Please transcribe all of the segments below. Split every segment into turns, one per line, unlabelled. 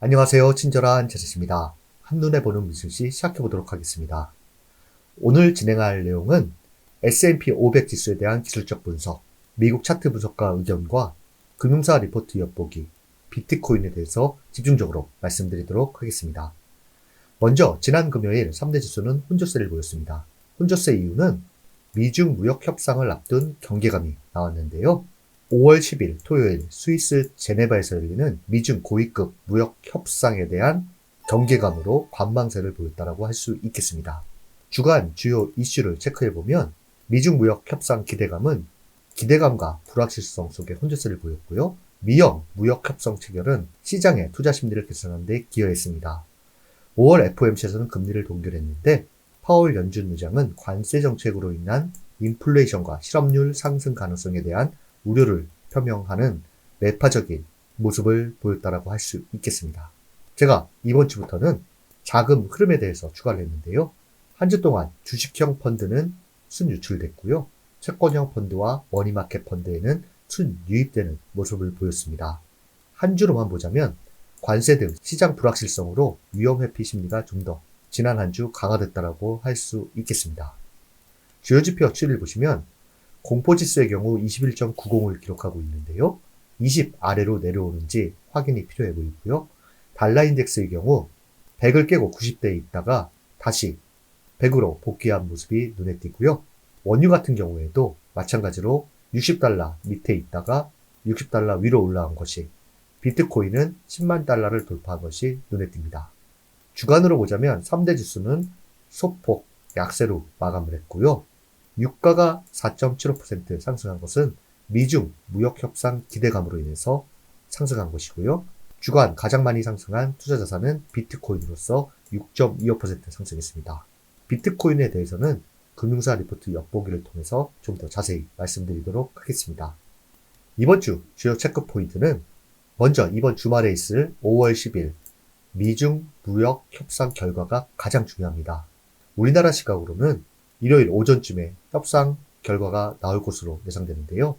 안녕하세요. 친절한 제스입니다. 한눈에 보는 미술시 시작해보도록 하겠습니다. 오늘 진행할 내용은 S&P 500 지수에 대한 기술적 분석, 미국 차트 분석가 의견과 금융사 리포트 엿보기, 비트코인에 대해서 집중적으로 말씀드리도록 하겠습니다. 먼저 지난 금요일 3대 지수는 혼조세를 보였습니다. 혼조세 이유는 미중 무역 협상을 앞둔 경계감이 나왔는데요. 5월 10일 토요일 스위스 제네바에서 열리는 미중 고위급 무역 협상에 대한 경계감으로 관망세를 보였다고 할 수 있겠습니다. 주간 주요 이슈를 체크해보면 미중 무역 협상 기대감은 기대감과 불확실성 속에 혼조세를 보였고요. 미영 무역 협상 체결은 시장의 투자 심리를 개선하는 데 기여했습니다. 5월 FOMC에서는 금리를 동결했는데 파월 연준 의장은 관세 정책으로 인한 인플레이션과 실업률 상승 가능성에 대한 우려를 표명하는 매파적인 모습을 보였다고 할 수 있겠습니다. 제가 이번 주부터는 자금 흐름에 대해서 추가를 했는데요. 한 주 동안 주식형 펀드는 순유출됐고요. 채권형 펀드와 머니마켓 펀드에는 순유입되는 모습을 보였습니다. 한 주로만 보자면 관세 등 시장 불확실성으로 위험 회피 심리가 좀 더 지난 한 주 강화됐다고 할 수 있겠습니다. 주요 지표 추이를 보시면 공포지수의 경우 21.90을 기록하고 있는데요. 20 아래로 내려오는지 확인이 필요해 보이고요. 달러인덱스의 경우 100을 깨고 90대에 있다가 다시 100으로 복귀한 모습이 눈에 띄고요. 원유 같은 경우에도 마찬가지로 60달러 밑에 있다가 60달러 위로 올라간 것이, 비트코인은 10만 달러를 돌파한 것이 눈에 띕니다. 주간으로 보자면 3대 지수는 소폭 약세로 마감을 했고요. 유가가 4.75% 상승한 것은 미중 무역협상 기대감으로 인해서 상승한 것이고요. 주간 가장 많이 상승한 투자자산은 비트코인으로서 6.25% 상승했습니다. 비트코인에 대해서는 금융사 리포트 엿보기를 통해서 좀 더 자세히 말씀드리도록 하겠습니다. 이번 주 주요 체크 포인트는 먼저 이번 주말에 있을 5월 10일 미중 무역 협상 결과가 가장 중요합니다. 우리나라 시각으로는 일요일 오전쯤에 협상 결과가 나올 것으로 예상되는데요.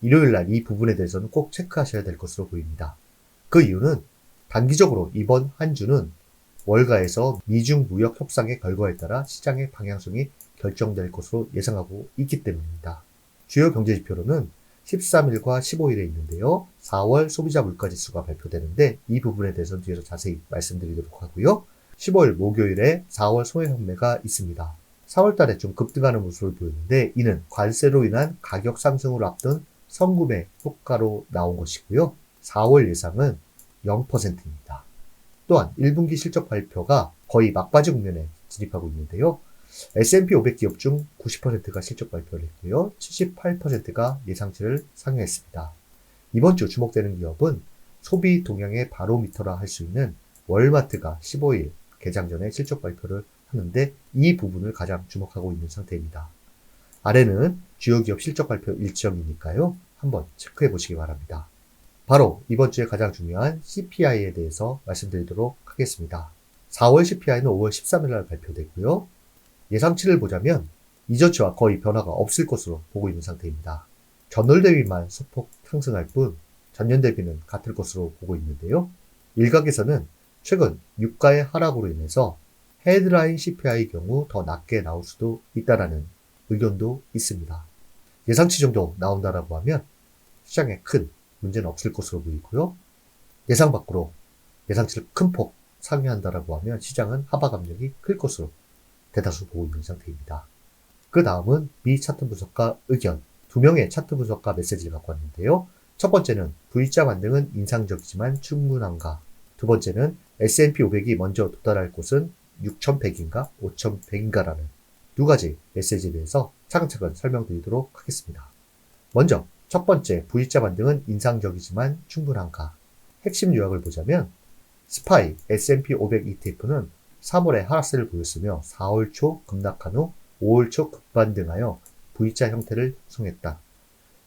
일요일날 이 부분에 대해서는 꼭 체크하셔야 될 것으로 보입니다. 그 이유는 단기적으로 이번 한 주는 월가에서 미중 무역 협상의 결과에 따라 시장의 방향성이 결정될 것으로 예상하고 있기 때문입니다. 주요 경제지표로는 13일과 15일에 있는데요. 4월 소비자 물가지수가 발표되는데 이 부분에 대해서는 뒤에서 자세히 말씀드리도록 하고요. 15일 목요일에 4월 소매 판매가 있습니다. 4월 달에 좀 급등하는 모습을 보였는데 이는 관세로 인한 가격 상승을 앞둔 성구매 효과로 나온 것이고요. 4월 예상은 0%입니다. 또한 1분기 실적 발표가 거의 막바지 국면에 진입하고 있는데요. S&P 500 기업 중 90%가 실적 발표를 했고요. 78%가 예상치를 상회했습니다. 이번 주 주목되는 기업은 소비 동향의 바로미터라 할 수 있는 월마트가 15일 개장 전에 실적 발표를 하는데 이 부분을 가장 주목하고 있는 상태입니다. 아래는 주요 기업 실적 발표 일정이니까요. 한번 체크해 보시기 바랍니다. 바로 이번 주에 가장 중요한 CPI에 대해서 말씀드리도록 하겠습니다. 4월 CPI는 5월 13일 날 발표되고요. 예상치를 보자면 이전 주와 거의 변화가 없을 것으로 보고 있는 상태입니다. 전월 대비만 소폭 상승할 뿐 전년 대비는 같을 것으로 보고 있는데요. 일각에서는 최근 유가의 하락으로 인해서 헤드라인 CPI의 경우 더 낮게 나올 수도 있다라는 의견도 있습니다. 예상치 정도 나온다라고 하면 시장에 큰 문제는 없을 것으로 보이고요. 예상 밖으로 예상치를 큰 폭 상회한다라고 하면 시장은 하방 압력이 클 것으로 대다수 보고 있는 상태입니다. 그 다음은 미 차트 분석가 의견, 두 명의 차트 분석가 메시지를 갖고 왔는데요. 첫 번째는 V자 반등은 인상적이지만 충분한가? 두 번째는 S&P 500이 먼저 도달할 곳은 6100인가 5100인가라는 두 가지 메시지에 대해서 차근차근 설명드리도록 하겠습니다. 먼저 첫 번째 V자 반등은 인상적이지만 충분한가? 핵심 요약을 보자면 스파이 S&P 500 ETF는 3월에 하락세를 보였으며 4월 초 급락한 후 5월 초 급반등하여 V자 형태를 형성했다.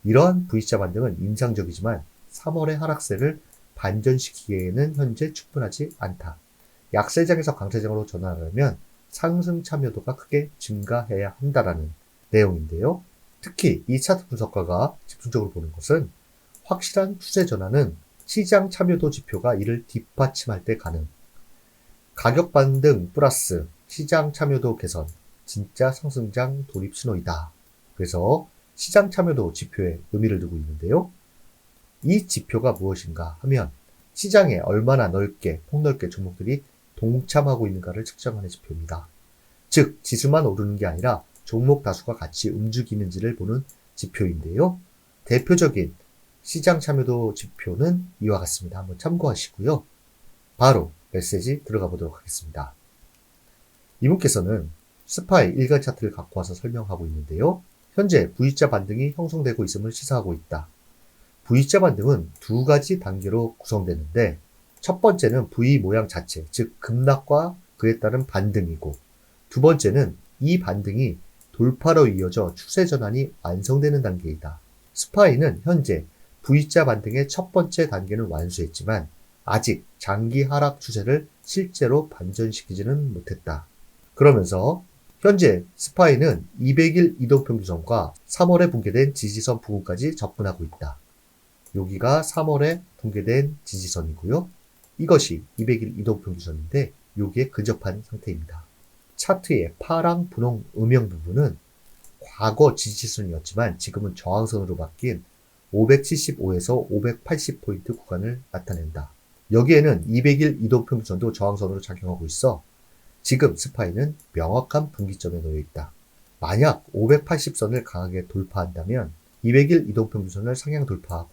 이러한 V자 반등은 인상적이지만 3월의 하락세를 반전시키기에는 현재 충분하지 않다. 약세장에서 강세장으로 전환하려면 상승 참여도가 크게 증가해야 한다라는 내용인데요. 특히 이 차트 분석가가 집중적으로 보는 것은 확실한 추세 전환은 시장 참여도 지표가 이를 뒷받침할 때 가능. 가격 반등 플러스 시장 참여도 개선, 진짜 상승장 돌입 신호이다. 그래서 시장 참여도 지표에 의미를 두고 있는데요. 이 지표가 무엇인가 하면 시장에 얼마나 넓게, 폭넓게 종목들이 동참하고 있는가를 측정하는 지표입니다. 즉, 지수만 오르는 게 아니라 종목 다수가 같이 움직이는지를 보는 지표인데요. 대표적인 시장 참여도 지표는 이와 같습니다. 한번 참고하시고요. 바로 메시지 들어가 보도록 하겠습니다. 이분께서는 스파이 일간 차트를 갖고 와서 설명하고 있는데요. 현재 V자 반등이 형성되고 있음을 시사하고 있다. V자 반등은 두 가지 단계로 구성되는데 첫 번째는 V 모양 자체, 즉 급락과 그에 따른 반등이고 두 번째는 이 반등이 돌파로 이어져 추세 전환이 완성되는 단계이다. 스파이는 현재 V자 반등의 첫 번째 단계는 완수했지만 아직 장기 하락 추세를 실제로 반전시키지는 못했다. 그러면서 현재 스파이는 200일 이동평균선과 3월에 붕괴된 지지선 부근까지 접근하고 있다. 여기가 3월에 붕괴된 지지선이고요. 이것이 200일 이동평균선인데 여기에 근접한 상태입니다. 차트의 파랑, 분홍, 음영 부분은 과거 지지선이었지만 지금은 저항선으로 바뀐 575에서 580포인트 구간을 나타낸다. 여기에는 200일 이동평균선도 저항선으로 작용하고 있어 지금 스파이는 명확한 분기점에 놓여 있다. 만약 580선을 강하게 돌파한다면 200일 이동평균선을 상향 돌파하고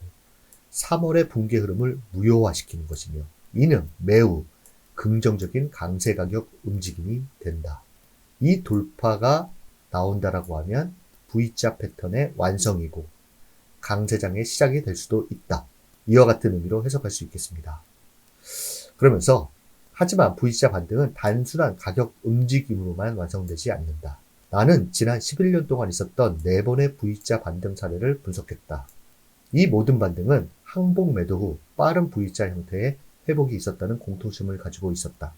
3월의 붕괴 흐름을 무효화시키는 것이며 이는 매우 긍정적인 강세 가격 움직임이 된다. 이 돌파가 나온다라고 하면 V자 패턴의 완성이고 강세장의 시작이 될 수도 있다. 이와 같은 의미로 해석할 수 있겠습니다. 그러면서 하지만 V자 반등은 단순한 가격 움직임으로만 완성되지 않는다. 나는 지난 11년 동안 있었던 4번의 V자 반등 사례를 분석했다. 이 모든 반등은 항복 매도 후 빠른 V자 형태의 회복이 있었다는 공통점을 가지고 있었다.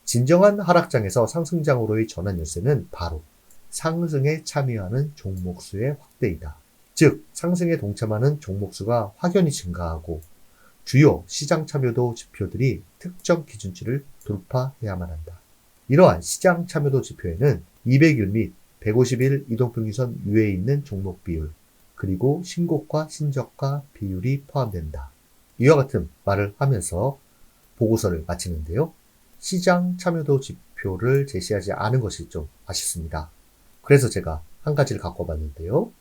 진정한 하락장에서 상승장으로의 전환 열쇠는 바로 상승에 참여하는 종목수의 확대이다. 즉, 상승에 동참하는 종목수가 확연히 증가하고 주요 시장 참여도 지표들이 특정 기준치를 돌파해야만 한다. 이러한 시장 참여도 지표에는 200일 및 150일 이동평균선 위에 있는 종목 비율, 그리고 신고가, 신저가 비율이 포함된다. 이와 같은 말을 하면서 보고서를 마치는데요. 시장 참여도 지표를 제시하지 않은 것이 좀 아쉽습니다. 그래서 제가 한 가지를 갖고 봤는데요.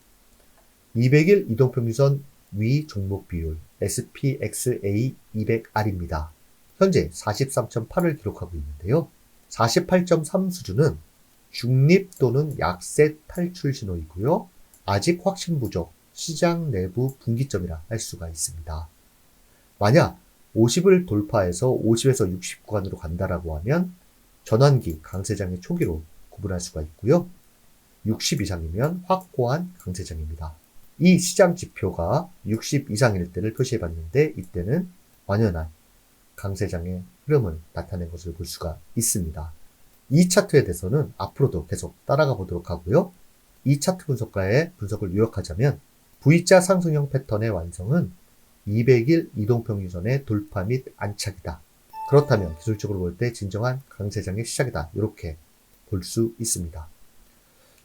200일 이동평균선 위 종목 비율 SPXA 200R입니다. 현재 43.8을 기록하고 있는데요. 48.3 수준은 중립 또는 약세 탈출 신호이고요. 아직 확신 부족, 시장 내부 분기점이라 할 수가 있습니다. 만약 50을 돌파해서 50에서 60 구간으로 간다라고 하면 전환기 강세장의 초기로 구분할 수가 있고요. 60 이상이면 확고한 강세장입니다. 이 시장 지표가 60 이상일 때를 표시해 봤는데 이때는 완연한 강세장의 흐름을 나타낸 것을 볼 수가 있습니다. 이 차트에 대해서는 앞으로도 계속 따라가 보도록 하고요. 이 차트 분석가의 분석을 요약하자면 V자 상승형 패턴의 완성은 200일 이동평균선의 돌파 및 안착이다. 그렇다면 기술적으로 볼 때 진정한 강세장의 시작이다. 이렇게 볼 수 있습니다.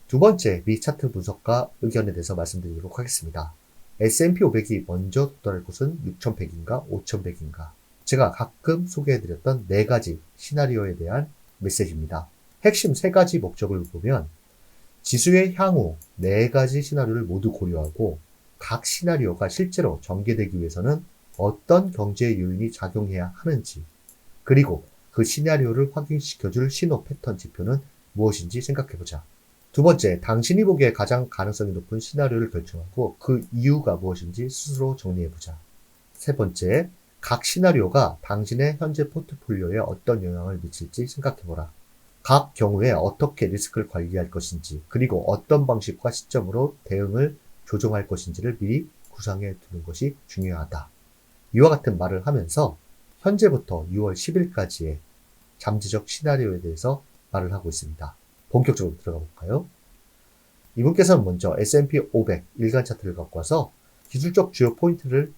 두 번째 미 차트 분석가 의견에 대해서 말씀드리도록 하겠습니다. S&P 500이 먼저 도달할 곳은 6100인가 5100인가 제가 가끔 소개해드렸던 4가지 시나리오에 대한 메시지입니다. 핵심 3가지 목적을 보면 지수의 향후 4가지 시나리오를 모두 고려하고 각 시나리오가 실제로 전개되기 위해서는 어떤 경제 요인이 작용해야 하는지 그리고 그 시나리오를 확인시켜줄 신호 패턴 지표는 무엇인지 생각해보자. 두 번째, 당신이 보기에 가장 가능성이 높은 시나리오를 결정하고 그 이유가 무엇인지 스스로 정리해보자. 세 번째, 각 시나리오가 당신의 현재 포트폴리오에 어떤 영향을 미칠지 생각해보라. 각 경우에 어떻게 리스크를 관리할 것인지 그리고 어떤 방식과 시점으로 대응을 조정할 것인지를 미리 구상해 두는 것이 중요하다. 이와 같은 말을 하면서 현재부터 6월 10일까지의 잠재적 시나리오에 대해서 말을 하고 있습니다. 본격적으로 들어가 볼까요? 이분께서는 먼저 S&P 500 일간 차트를 갖고 와서 기술적 주요 포인트를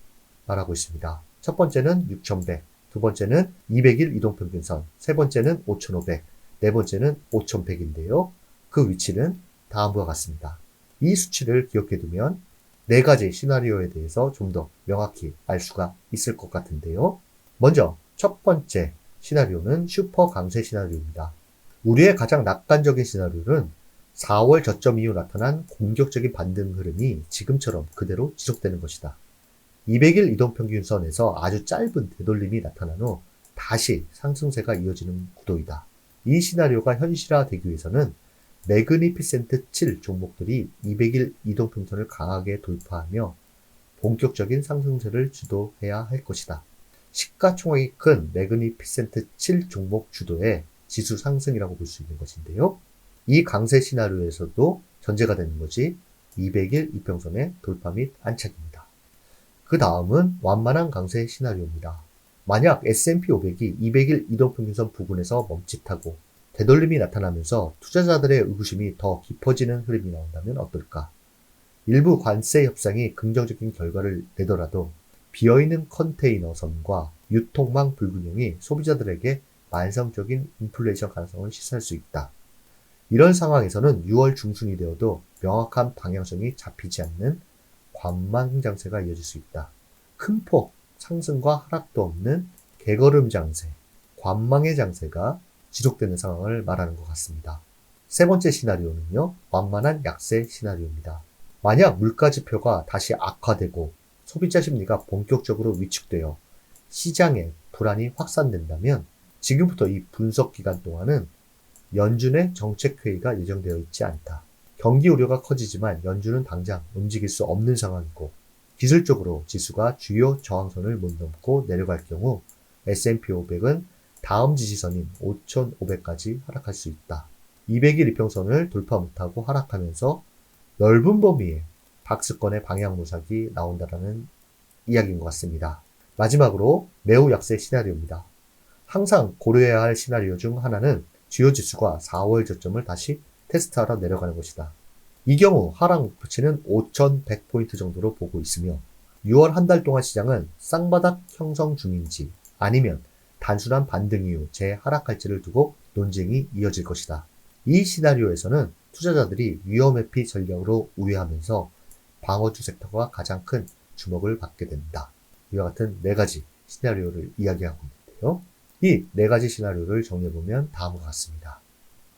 말하고 있습니다. 첫 번째는 6100, 두 번째는 200일 이동평균선, 세 번째는 5500, 네 번째는 5100인데요. 그 위치는 다음과 같습니다. 이 수치를 기억해두면 네 가지 시나리오에 대해서 좀 더 명확히 알 수가 있을 것 같은데요. 먼저 첫 번째 시나리오는 슈퍼 강세 시나리오입니다. 우리의 가장 낙관적인 시나리오는 4월 저점 이후 나타난 공격적인 반등 흐름이 지금처럼 그대로 지속되는 것이다. 200일 이동평균선에서 아주 짧은 되돌림이 나타난 후 다시 상승세가 이어지는 구도이다. 이 시나리오가 현실화되기 위해서는 매그니피센트 7 종목들이 200일 이동평선을 강하게 돌파하며 본격적인 상승세를 주도해야 할 것이다. 시가총액이 큰 매그니피센트 7 종목 주도의 지수 상승이라고 볼 수 있는 것인데요. 이 강세 시나리오에서도 전제가 되는 것이 200일 이평선의 돌파 및 안착입니다. 그 다음은 완만한 강세 시나리오입니다. 만약 S&P 500이 200일 이동평균선 부근에서 멈칫하고 되돌림이 나타나면서 투자자들의 의구심이 더 깊어지는 흐름이 나온다면 어떨까? 일부 관세 협상이 긍정적인 결과를 내더라도 비어있는 컨테이너 선과 유통망 불균형이 소비자들에게 만성적인 인플레이션 가능성을 시사할 수 있다. 이런 상황에서는 6월 중순이 되어도 명확한 방향성이 잡히지 않는 관망 장세가 이어질 수 있다. 큰 폭 상승과 하락도 없는 개걸음 장세, 관망의 장세가 지속되는 상황을 말하는 것 같습니다. 세 번째 시나리오는요, 완만한 약세 시나리오입니다. 만약 물가지표가 다시 악화되고 소비자 심리가 본격적으로 위축되어 시장에 불안이 확산된다면 지금부터 이 분석 기간 동안은 연준의 정책회의가 예정되어 있지 않다. 경기 우려가 커지지만 연준은 당장 움직일 수 없는 상황이고 기술적으로 지수가 주요 저항선을 못 넘고 내려갈 경우 S&P 500은 다음 지지선인 5,500까지 하락할 수 있다. 200일 이평선을 돌파 못하고 하락하면서 넓은 범위의 박스권의 방향 모삭이 나온다는 이야기인 것 같습니다. 마지막으로 매우 약세 시나리오입니다. 항상 고려해야 할 시나리오 중 하나는 주요 지수가 4월 저점을 다시 테스트하러 내려가는 것이다. 이 경우 하락 목표치는 5,100포인트 정도로 보고 있으며 6월 한 달 동안 시장은 쌍바닥 형성 중인지 아니면 단순한 반등 이후 재하락할지를 두고 논쟁이 이어질 것이다. 이 시나리오에서는 투자자들이 위험 회피 전략으로 우회하면서 방어주 섹터가 가장 큰 주목을 받게 된다. 이와 같은 네 가지 시나리오를 이야기하고 있는데요. 이 네 가지 시나리오를 정리해보면 다음과 같습니다.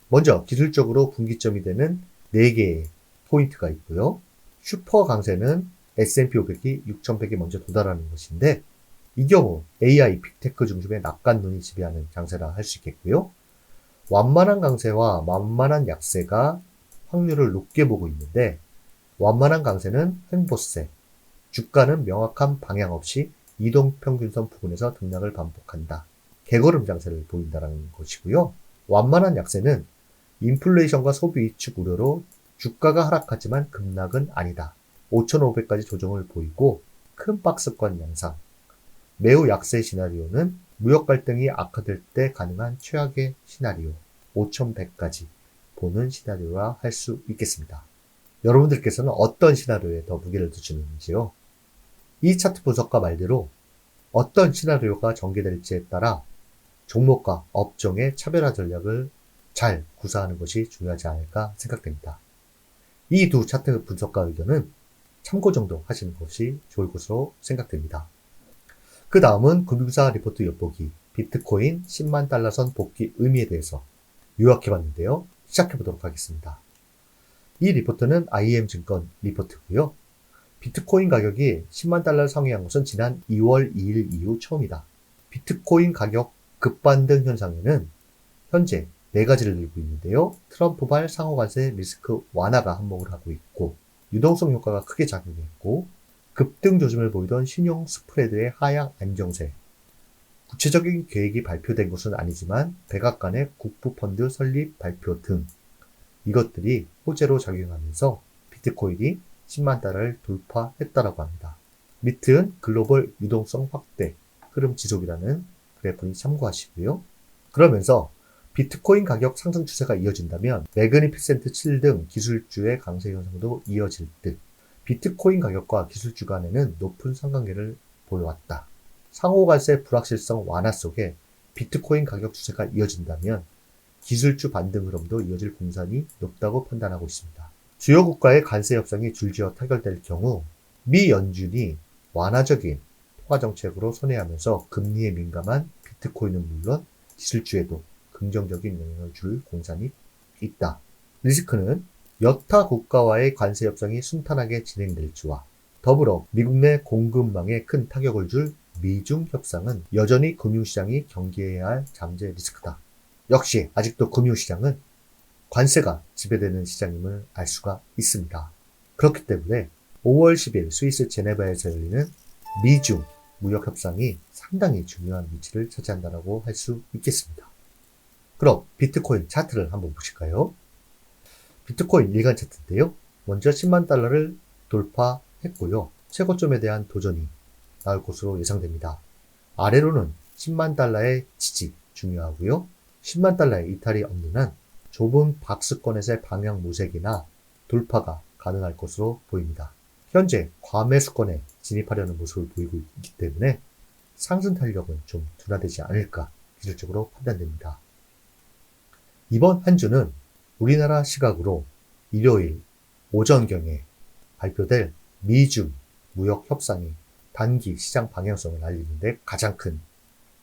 먼저 기술적으로 분기점이 되는 4개의 포인트가 있고요. 슈퍼 강세는 S&P 500이 6,100에 먼저 도달하는 것인데 이 경우 AI, 빅테크 중심의 낙관론이 지배하는 장세라 할 수 있겠고요. 완만한 강세와 완만한 약세가 확률을 높게 보고 있는데 완만한 강세는 횡보세, 주가는 명확한 방향 없이 이동평균선 부근에서 등락을 반복한다. 개걸음 장세를 보인다는 것이고요. 완만한 약세는 인플레이션과 소비 위축 우려로 주가가 하락하지만 급락은 아니다. 5,500까지 조정을 보이고 큰 박스권 양상. 매우 약세 시나리오는 무역 갈등이 악화될 때 가능한 최악의 시나리오 5,100까지 보는 시나리오라 할 수 있겠습니다. 여러분들께서는 어떤 시나리오에 더 무게를 두시는지요? 이 차트 분석과 말대로 어떤 시나리오가 전개될지에 따라 종목과 업종의 차별화 전략을 잘 구사하는 것이 중요하지 않을까 생각됩니다. 이 두 차트 분석과 의견은 참고 정도 하시는 것이 좋을 것으로 생각됩니다. 그 다음은 금융사 리포트 엿보기, 비트코인 10만 달러 선 복귀 의미에 대해서 요약해봤는데요. 시작해보도록 하겠습니다. 이 리포트는 IM증권 리포트고요. 비트코인 가격이 10만 달러를 상회한 것은 지난 2월 2일 이후 처음이다. 비트코인 가격 급반등 현상에는 현재 4가지를 들고 있는데요. 트럼프발 상호관세 리스크 완화가 한몫을 하고 있고 유동성 효과가 크게 작용했고 급등 조짐을 보이던 신용 스프레드의 하향 안정세, 구체적인 계획이 발표된 것은 아니지만 백악관의 국부펀드 설립 발표 등 이것들이 호재로 작용하면서 비트코인이 10만 달러를 돌파했다라고 합니다. 밑은 글로벌 유동성 확대, 흐름 지속이라는 그래프니 참고하시고요. 그러면서 비트코인 가격 상승 추세가 이어진다면 매그니피센트 7 등 기술주의 강세 현상도 이어질 듯 비트코인 가격과 기술주 간에는 높은 상관계를 보여왔다. 상호관세 불확실성 완화 속에 비트코인 가격 추세가 이어진다면 기술주 반등 흐름도 이어질 공산이 높다고 판단하고 있습니다. 주요 국가의 관세 협상이 줄지어 타결될 경우 미 연준이 완화적인 통화 정책으로 선회하면서 금리에 민감한 비트코인은 물론 기술주에도 긍정적인 영향을 줄 공산이 있다. 리스크는 여타 국가와의 관세 협상이 순탄하게 진행될지와 더불어 미국 내 공급망에 큰 타격을 줄 미중 협상은 여전히 금융시장이 경계해야 할 잠재 리스크다. 역시 아직도 금융시장은 관세가 지배되는 시장임을 알 수가 있습니다. 그렇기 때문에 5월 10일 스위스 제네바에서 열리는 미중 무역협상이 상당히 중요한 위치를 차지한다고 할 수 있겠습니다. 그럼 비트코인 차트를 한번 보실까요? 비트코인 일간 차트인데요. 먼저 10만 달러를 돌파했고요. 최고점에 대한 도전이 나올 것으로 예상됩니다. 아래로는 10만 달러의 지지 중요하고요. 10만 달러의 이탈이 없는 한 좁은 박스권에서의 방향 모색이나 돌파가 가능할 것으로 보입니다. 현재 과매수권에 진입하려는 모습을 보이고 있기 때문에 상승 탄력은 좀 둔화되지 않을까 기술적으로 판단됩니다. 이번 한 주는 우리나라 시각으로 일요일 오전경에 발표될 미중 무역 협상이 단기 시장 방향성을 알리는데 가장 큰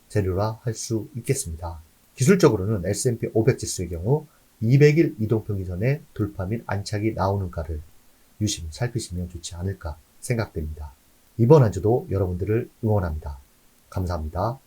재료라 할 수 있겠습니다. 기술적으로는 S&P 500 지수의 경우 200일 이동평균선의 돌파 및 안착이 나오는가를 유심히 살피시면 좋지 않을까 생각됩니다. 이번 한 주도 여러분들을 응원합니다. 감사합니다.